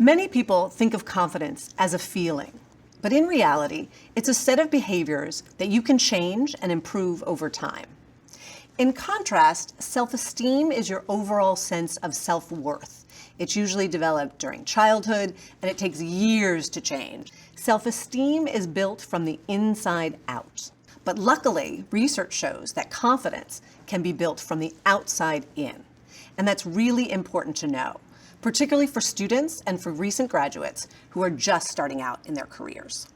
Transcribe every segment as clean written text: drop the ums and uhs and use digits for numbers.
Many people think of confidence as a feeling, but in reality, it's a set of behaviors that you can change and improve over time. In contrast, self-esteem is your overall sense of self-worth. It's usually developed during childhood, and it takes years to change. Self-esteem is built from the inside out. But luckily, research shows that confidence can be built from the outside in. And that's really important to know, particularly for students and for recent graduates who are just starting out in their careers.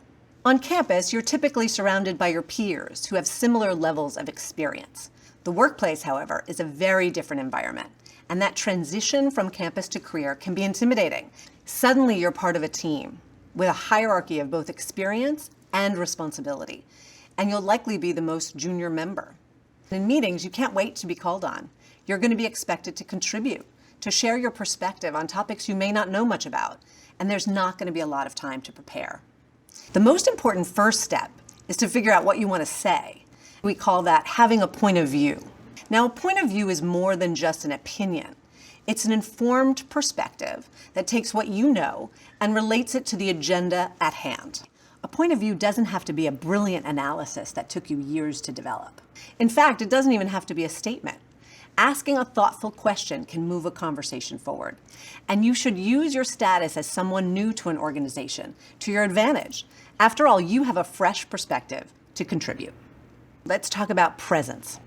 On campus, you're typically surrounded by your peers who have similar levels of experience. The workplace, however, is a very different environment, and that transition from campus to career can be intimidating. Suddenly, you're part of a team with a hierarchy of both experience and responsibility, and you'll likely be the most junior member. In meetings, you can't wait to be called on. You're going to be expected to contribute, to share your perspective on topics you may not know much about, and there's not going to be a lot of time to prepare. The most important first step is to figure out what you want to say. We call that having a point of view. Now, a point of view is more than just an opinion. It's an informed perspective that takes what you know and relates it to the agenda at hand. A point of view doesn't have to be a brilliant analysis that took you years to develop. In fact, it doesn't even have to be a statement. Asking a thoughtful question can move a conversation forward. And you should use your status as someone new to an organization to your advantage. After all, you have a fresh perspective to contribute. Let's talk about presence.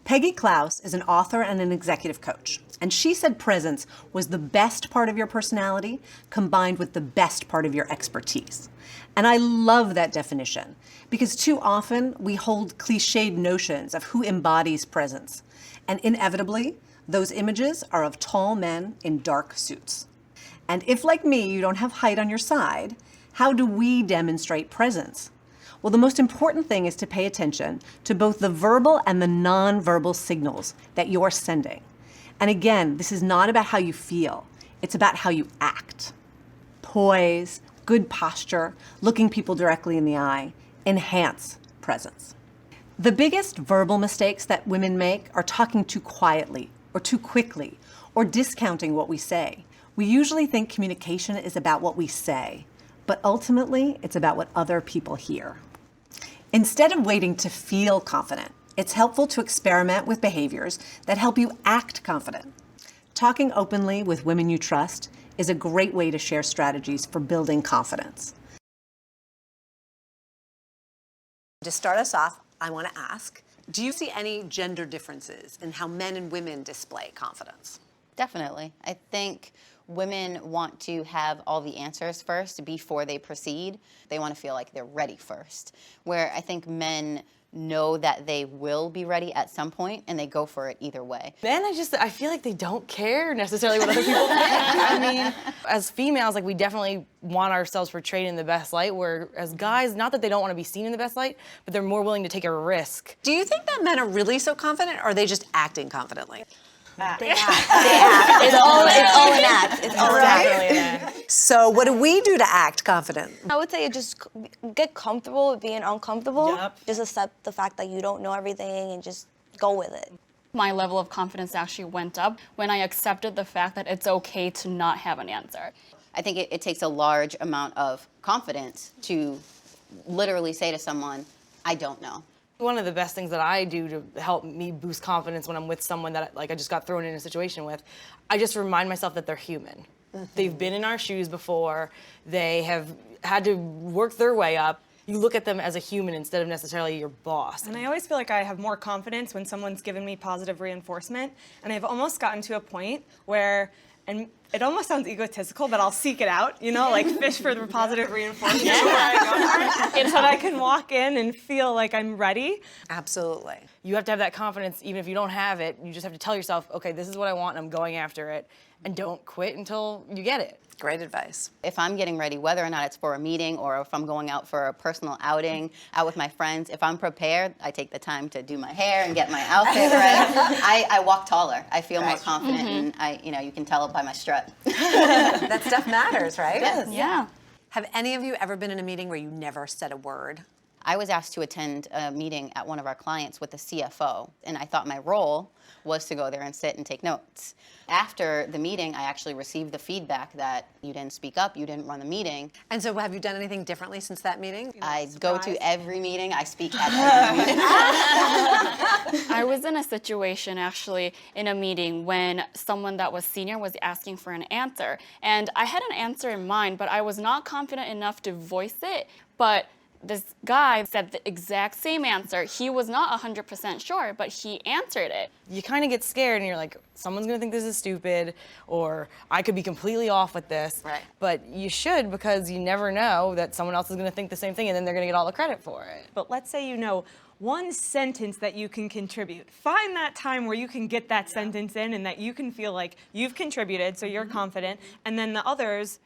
Peggy Klaus is an author and an executive coach, and she said presence was the best part of your personality combined with the best part of your expertise. And I love that definition because too often we hold cliched notions of who embodies presence. And inevitably, those images are of tall men in dark suits. And if, like me, you don't have height on your side, how do we demonstrate presence? Well, the most important thing is to pay attention to both the verbal and the non-verbal signals that you're sending. And again, this is not about how you feel. It's about how you act. Poise, good posture, looking people directly in the eye, enhance presence. The biggest verbal mistakes that women make are talking too quietly or too quickly or discounting what we say. We usually think communication is about what we say, but ultimately it's about what other people hear. Instead of waiting to feel confident, it's helpful to experiment with behaviors that help you act confident. Talking openly with women you trust is a great way to share strategies for building confidence. To start us off, I want to ask, do you see any gender differences in how men and women display confidence? Definitely. I think women want to have all the answers first before they proceed. They want to feel like they're ready first. Where I think men know that they will be ready at some point and they go for it either way. Men, I feel like they don't care necessarily what other people think. I mean, as females, like we definitely want ourselves portrayed in the best light, where as guys, not that they don't want to be seen in the best light, but they're more willing to take a risk. Do you think that men are really so confident, or are they just acting confidently? They act. It's all an act. It's all an act. So what do we do to act confident? I would say just get comfortable with being uncomfortable. Yep. Just accept the fact that you don't know everything and just go with it. My level of confidence actually went up when I accepted the fact that it's okay to not have an answer. I think it takes a large amount of confidence to literally say to someone, I don't know. One of the best things that I do to help me boost confidence when I'm with someone that I just got thrown in a situation with, I just remind myself that they're human. Mm-hmm. They've been in our shoes before. They have had to work their way up. You look at them as a human instead of necessarily your boss. And I always feel like I have more confidence when someone's given me positive reinforcement. And I've almost gotten to a point where, and it almost sounds egotistical, but I'll seek it out, like fish for the positive reinforcement where I go for it, so that I can walk in and feel like I'm ready. Absolutely. You have to have that confidence, even if you don't have it. You just have to tell yourself, okay, this is what I want, and I'm going after it. And don't quit until you get it. Great advice. If I'm getting ready, whether or not it's for a meeting or if I'm going out for a personal outing, out with my friends, if I'm prepared, I take the time to do my hair and get my outfit right. I walk taller. I feel more confident, and you can tell it by my strut. That stuff matters, right? Yes. Yeah. Have any of you ever been in a meeting where you never said a word? I was asked to attend a meeting at one of our clients with the CFO, and I thought my role was to go there and sit and take notes. After the meeting, I actually received the feedback that you didn't speak up, you didn't run the meeting. And so have you done anything differently since that meeting? I go to every meeting, I speak at every meeting. I was in a situation actually in a meeting when someone that was senior was asking for an answer. And I had an answer in mind, but I was not confident enough to voice it. But this guy said the exact same answer. He was not 100% sure, but he answered it. You kind of get scared and you're like, someone's gonna think this is stupid, or I could be completely off with this. Right. But you should, because you never know that someone else is gonna think the same thing and then they're gonna get all the credit for it. But let's say you know one sentence that you can contribute. Find that time where you can get that sentence in and that you can feel like you've contributed, so you're confident, and then the others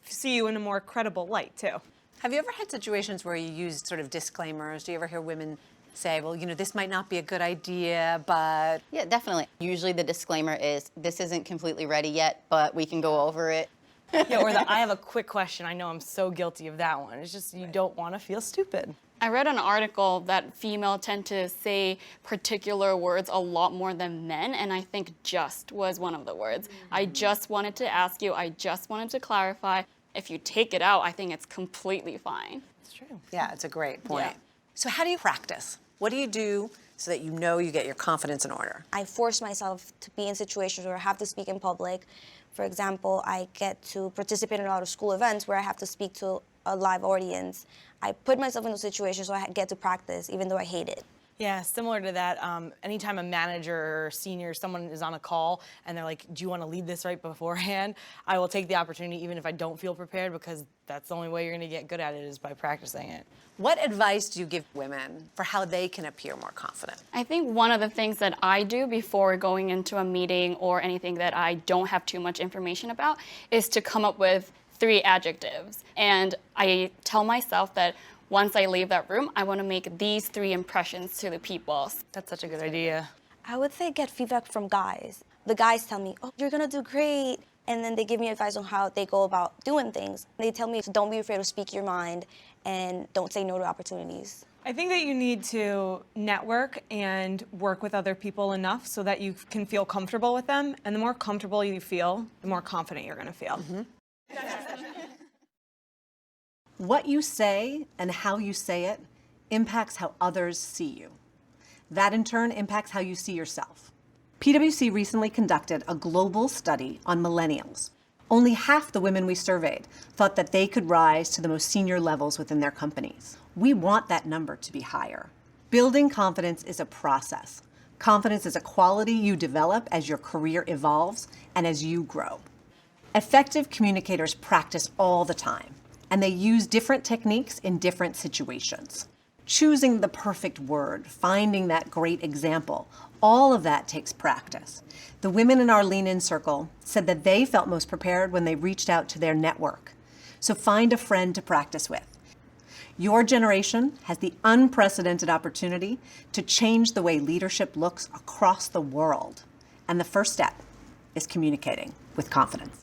see you in a more credible light too. Have you ever had situations where you use sort of disclaimers? Do you ever hear women say, well, you know, this might not be a good idea, but... Yeah, definitely. Usually the disclaimer is, this isn't completely ready yet, but we can go over it. Yeah, or I have a quick question. I know I'm so guilty of that one. It's just you don't want to feel stupid. I read an article that females tend to say particular words a lot more than men, and I think just was one of the words. I just wanted to ask you, I just wanted to clarify. If you take it out, I think it's completely fine. It's true. Yeah, it's a great point. Yeah. So how do you practice? What do you do so that you know you get your confidence in order? I force myself to be in situations where I have to speak in public. For example, I get to participate in a lot of school events where I have to speak to a live audience. I put myself in those situations so I get to practice, even though I hate it. Yeah, similar to that, anytime a manager or senior, someone is on a call and they're like, do you want to lead this right beforehand? I will take the opportunity even if I don't feel prepared, because that's the only way you're going to get good at it is by practicing it. What advice do you give women for how they can appear more confident? I think one of the things that I do before going into a meeting or anything that I don't have too much information about is to come up with 3 adjectives. And I tell myself that once I leave that room, I want to make these 3 impressions to the people. That's such a good idea. I would say get feedback from guys. The guys tell me, oh, you're gonna do great. And then they give me advice on how they go about doing things. They tell me, don't be afraid to speak your mind and don't say no to opportunities. I think that you need to network and work with other people enough so that you can feel comfortable with them. And the more comfortable you feel, the more confident you're gonna feel. What you say and how you say it impacts how others see you. That in turn impacts how you see yourself. PwC recently conducted a global study on millennials. Only half the women we surveyed thought that they could rise to the most senior levels within their companies. We want that number to be higher. Building confidence is a process. Confidence is a quality you develop as your career evolves and as you grow. Effective communicators practice all the time, and they use different techniques in different situations. Choosing the perfect word, finding that great example, all of that takes practice. The women in our Lean In circle said that they felt most prepared when they reached out to their network. So find a friend to practice with. Your generation has the unprecedented opportunity to change the way leadership looks across the world. And the first step is communicating with confidence.